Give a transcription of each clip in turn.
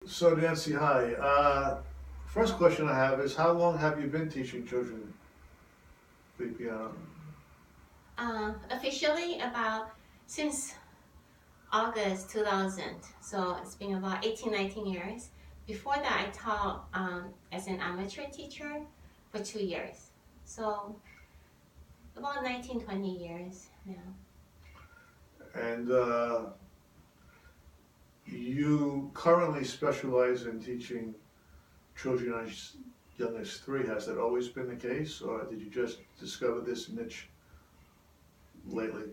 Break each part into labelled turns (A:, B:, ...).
A: So Nancy, hi. First question I have is how long have you been teaching children the piano?
B: Officially about since August 2000. So it's been about 18, 19 years. Before that, I taught as an amateur teacher for 2 years. So about 19, 20 years now.
A: And you currently specialize in teaching children as young as three. Has that always been the case, or did you just discover this niche lately?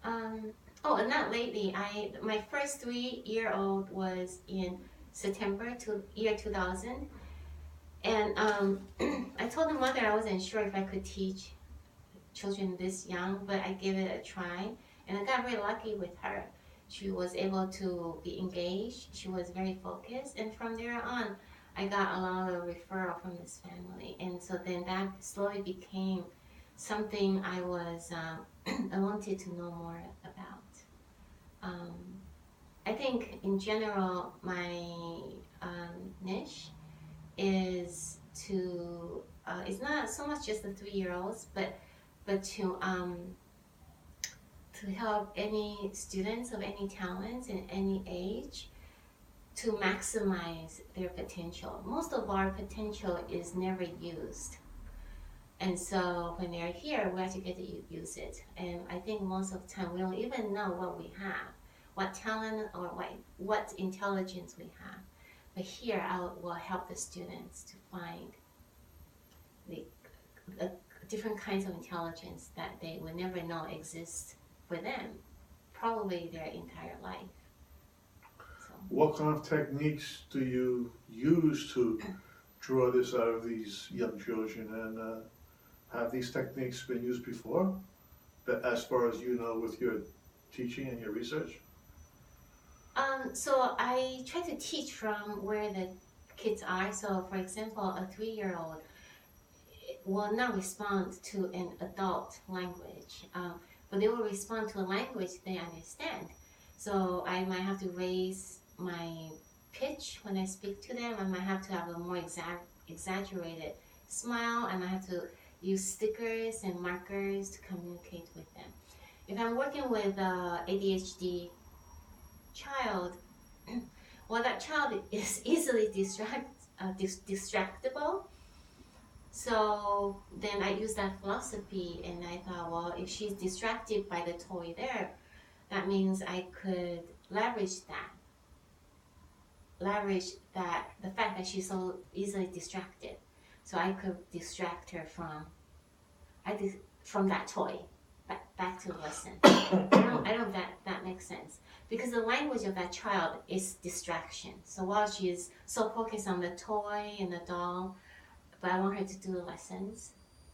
B: Um, oh, and not lately. My first 3 year old was in September to year 2000. And I told the mother I wasn't sure if I could teach children this young, but I gave it a try, and I got very lucky with her. She was able to be engaged. She was very focused, and from there on, I got a lot of referral from this family, and so then that slowly became something I wanted to know more about. Um, I think in general, my niche is to it's not so much just the 3 year olds, but to help any students of any talents in any age to maximize their potential. Most of our potential is never used. And so when they're here, we actually get to use it. And I think most of the time we don't even know what we have, what talent or what intelligence we have. But here I will help the students to find the, the different kinds of intelligence that they will never know exist for them, probably their entire life. So,
A: What kind of techniques do you use to draw this out of these young children? And have these techniques been used before, as far as you know, with your teaching and your research?
B: so I try to teach from where the kids are. So, for example, a 3 year old will not respond to an adult language, but they will respond to a language they understand. So I might have to raise my pitch when I speak to them. I might have to have a more exaggerated smile. I might have to use stickers and markers to communicate with them. If I'm working with a ADHD child, well, that child is easily distractible. So then I used that philosophy and I thought, well, if she's distracted by the toy there, that means I could the fact that she's so easily distracted. So I could distract her from that toy back to the lesson. I don't that makes sense. Because the language of that child is distraction. So while she is so focused on the toy and the doll, but I want her to do the lessons,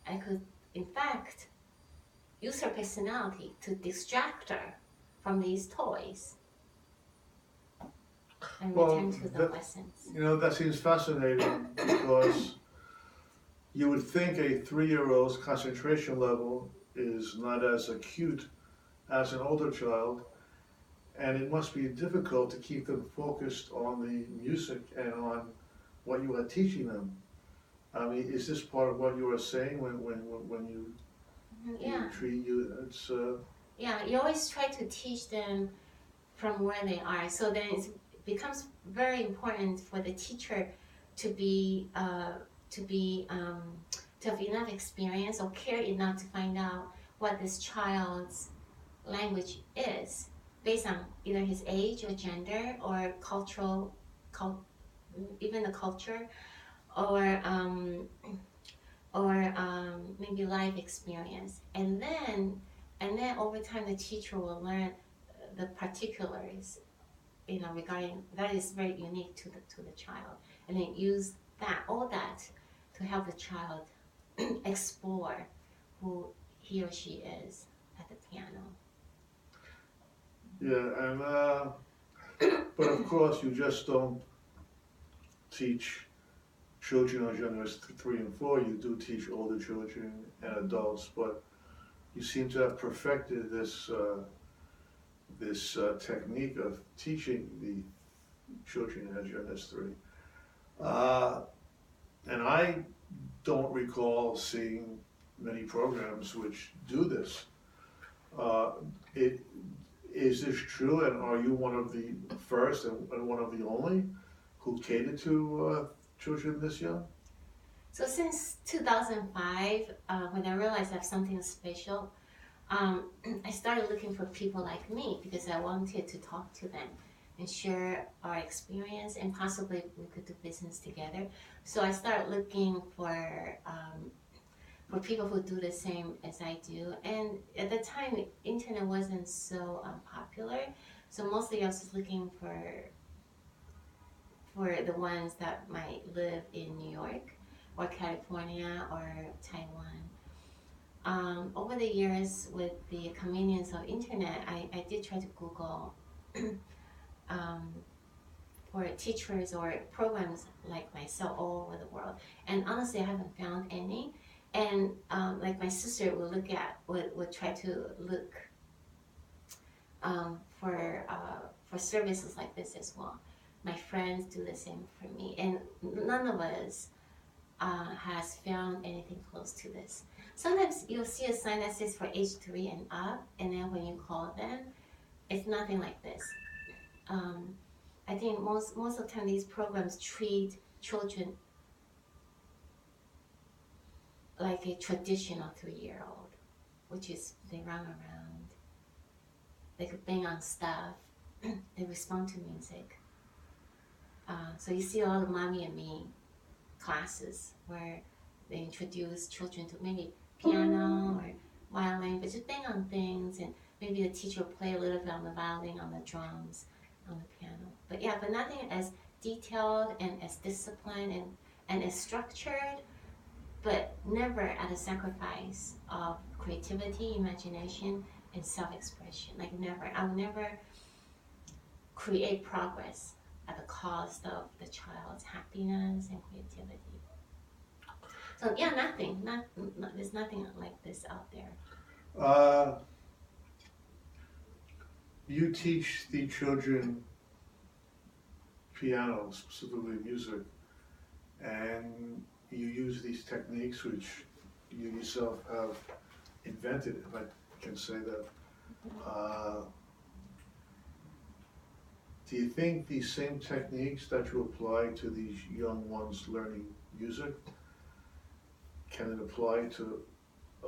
B: I could, in fact, use her personality to distract her from these toys and
A: Well,
B: return to the
A: that,
B: lessons.
A: that seems fascinating because you would think a 3-year-old's concentration level is not as acute as an older child, and it must be difficult to keep them focused on the music and on what you are teaching them. I mean, is this part of what you were saying when you
B: Yeah,
A: treat you? It's
B: yeah. You always try to teach them from where they are. So then it becomes very important for the teacher to be to be to have enough experience or care enough to find out what this child's language is based on either his age or gender or cult, even the culture or maybe life experience, and then over time the teacher will learn the particulars, regarding that is very unique to the child, and then use all that to help the child explore who he or she is at the piano.
A: yeah, and but of course you just don't teach children as young as 3 and 4. You do teach older children and adults, but you seem to have perfected this technique of teaching the children as young as 3. Uh, and I don't recall seeing many programs which do this. Uh, it, is this true, and are you one of the first and one of the only who cater to children this young?
B: So since 2005, when I realized I have something special, I started looking for people like me because I wanted to talk to them and share our experience, and possibly we could do business together. So I started looking for people who do the same as I do. And at the time, internet wasn't so popular, so mostly I was just looking for the ones that might live in New York or California or Taiwan. Over the years, with the convenience of internet, I did try to Google um, for teachers or programs like myself all over the world. And honestly, I haven't found any. And like my sister would try to look for services like this as well. My friends do the same for me, and none of us has found anything close to this. Sometimes you'll see a sign that says for age 3 and up, and then when you call them, it's nothing like this. Um, I think most of the time these programs treat children like a traditional 3-year-old, which is they run around, they could bang on stuff, they respond to music. So you see a lot of mommy and me classes where they introduce children to maybe piano or violin, but just bang on things, and maybe the teacher will play a little bit on the violin, on the drums, on the piano. But yeah, but nothing as detailed and as disciplined and as structured, but never at a sacrifice of creativity, imagination, and self-expression. Like never, I would never create progress at the cost of the child's happiness and creativity. So yeah, there's nothing like this out there.
A: Uh, you teach the children piano, specifically music, and you use these techniques which you yourself have invented, if I can say that. Uh, do you think these same techniques that you apply to these young ones learning music, can it apply to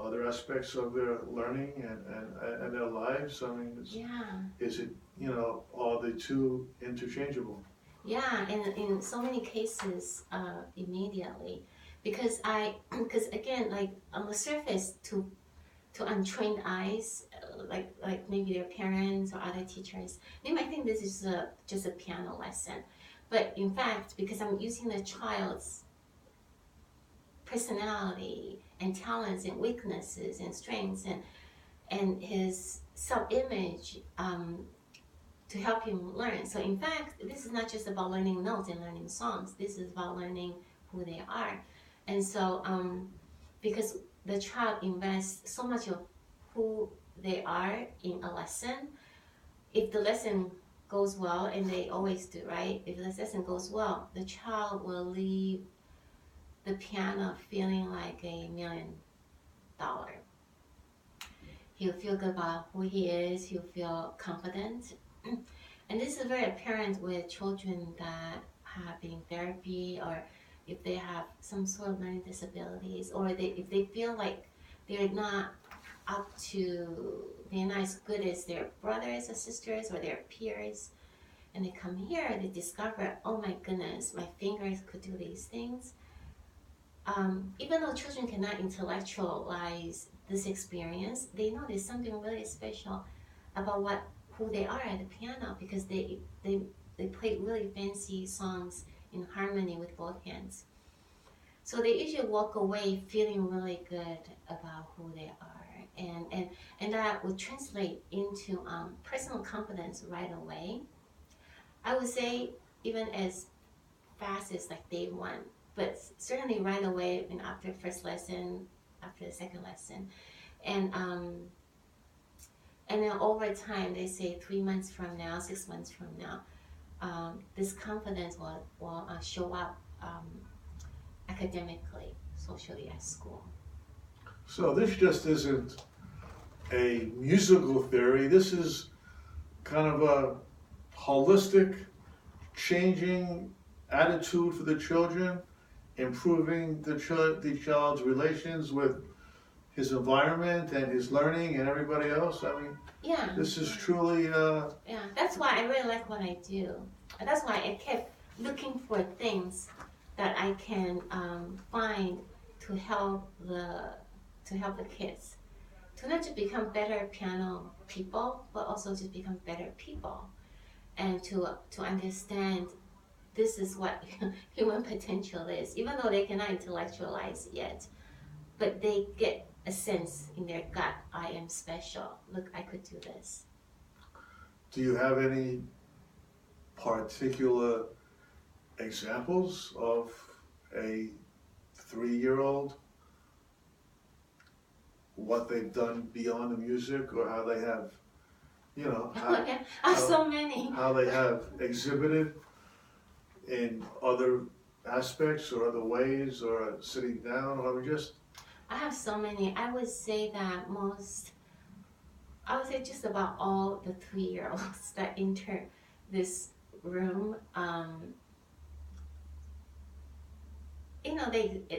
A: other aspects of their learning and their lives? I mean,
B: Yeah,
A: is it, are the two interchangeable?
B: yeah, and in so many cases, immediately, because because again, like on the surface, to untrained eyes, like maybe their parents or other teachers, they might think this is just a piano lesson, but in fact, because I'm using the child's personality and talents and weaknesses and strengths and his self-image, to help him learn. So in fact, this is not just about learning notes and learning songs. This is about learning who they are. And so because the child invests so much of who they are in a lesson, if the lesson goes well, and they always do, right? If the lesson goes well, the child will leave the piano feeling like $1 million. He'll feel good about who he is, he'll feel confident. And this is very apparent with children that have been in therapy, or if they have some sort of learning disabilities, or if they feel like they're not they're not as good as their brothers or sisters or their peers, and they come here, they discover, oh my goodness, my fingers could do these things. Even though children cannot intellectualize this experience, they know there's something really special about who they are at the piano, because they play really fancy songs in harmony with both hands. So they usually walk away feeling really good about who they are, and that would translate into personal confidence right away. I would say even as fast as like day one, but certainly right away, and after first lesson, after the second lesson, and and then over time, they say 3 months from now, 6 months from now, this confidence will show up academically, socially at school.
A: So this just isn't a musical theory. This is kind of a holistic, changing attitude for the children, improving the child's relations with his environment and his learning and everybody else. I mean,
B: Yeah.
A: this is truly.
B: Yeah, that's why I really like what I do. And that's why I kept looking for things that I can find to help the kids to not just become better piano people, but also to become better people, and to understand this is what human potential is, even though they cannot intellectualize it yet, but they get a sense in their gut, I am special. Look, I could do this.
A: Do you have any particular examples of a 3-year-old, what they've done beyond the music, or how they have,
B: Yeah, I have so many.
A: how they have exhibited in other aspects or other ways, or sitting down, or just?
B: I have so many. I would say just about all the 3-year-olds that enter this room,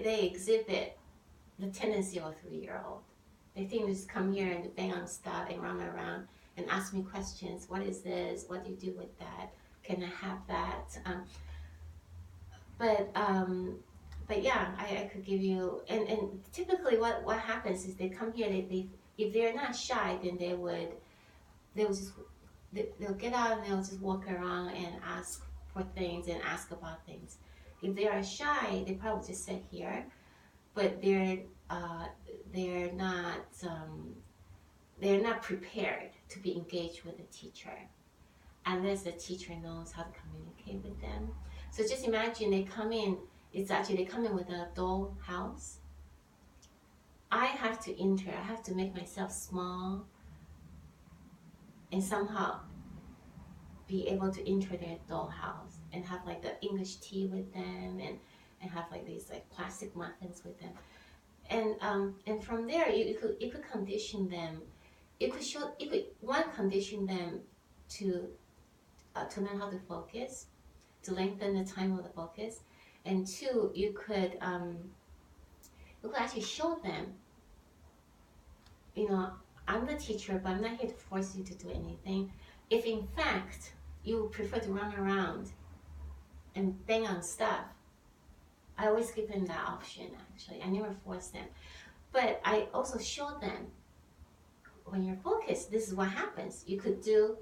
B: they exhibit the tendency of a 3-year-old. They think they just come here and bang on stuff and run around and ask me questions. What is this? What do you do with that? Can I have that? But yeah, I could give you, and typically what happens is they come here, if they're not shy, then they'll get out and they'll just walk around and ask for things and ask about things. If they are shy, they probably just sit here, but they're not prepared to be engaged with the teacher unless the teacher knows how to communicate with them. So just imagine they come in with a doll house. I have to make myself small and somehow be able to enter their doll house and have like the English tea with them and have like these like plastic muffins with them. And from there you could condition them. You could condition them to learn how to focus, to lengthen the time of the focus, and 2, you could actually show them, I'm the teacher, but I'm not here to force you to do anything. If in fact you prefer to run around and bang on stuff, I always give them that option. Actually, I never force them, but I also show them, when you're focused, this is what happens. You could do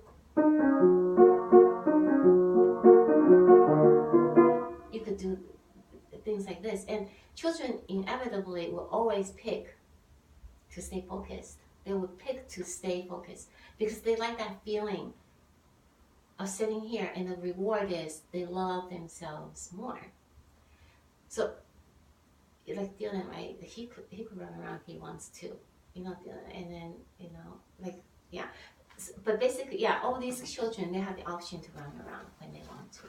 B: things like this, and children inevitably will always pick to stay focused. They will pick to stay focused because they like that feeling of sitting here, and the reward is they love themselves more. So, like Dylan, right? He could run around if he wants to, Dylan, and then yeah. But basically, yeah, all these children, they have the option to run around when they want to.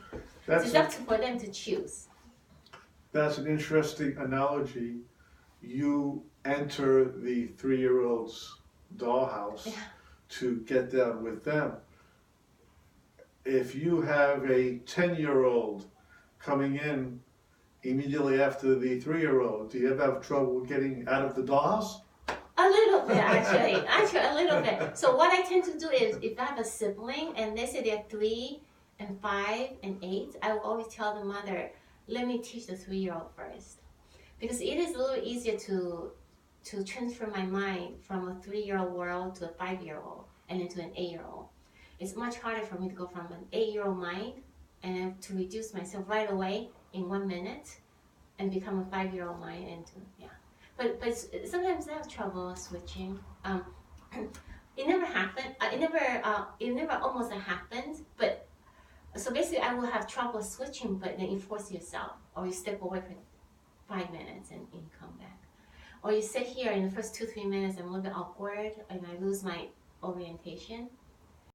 B: It's up for them to choose.
A: That's an interesting analogy. You enter the 3-year-old's dollhouse to get down with them. If you have a 10-year-old coming in immediately after the 3-year-old, do you ever have trouble getting out of the dollhouse?
B: A little bit, actually. A little bit. So what I tend to do is, if I have a sibling and they say they're 3 and 5 and 8, I will always tell the mother, let me teach the 3-year-old first. Because it is a little easier to transfer my mind from a 3-year-old world to a 5-year-old and then to an 8-year-old. It's much harder for me to go from an 8-year-old mind and then to reduce myself right away in 1 minute and become a 5-year-old mind But sometimes I have trouble switching. It never happened. It never almost happened. But so basically, I will have trouble switching. But then you force yourself, or you step away for 5 minutes and you come back, or you sit here in the first 2-3 minutes. I'm a little bit awkward and I lose my orientation.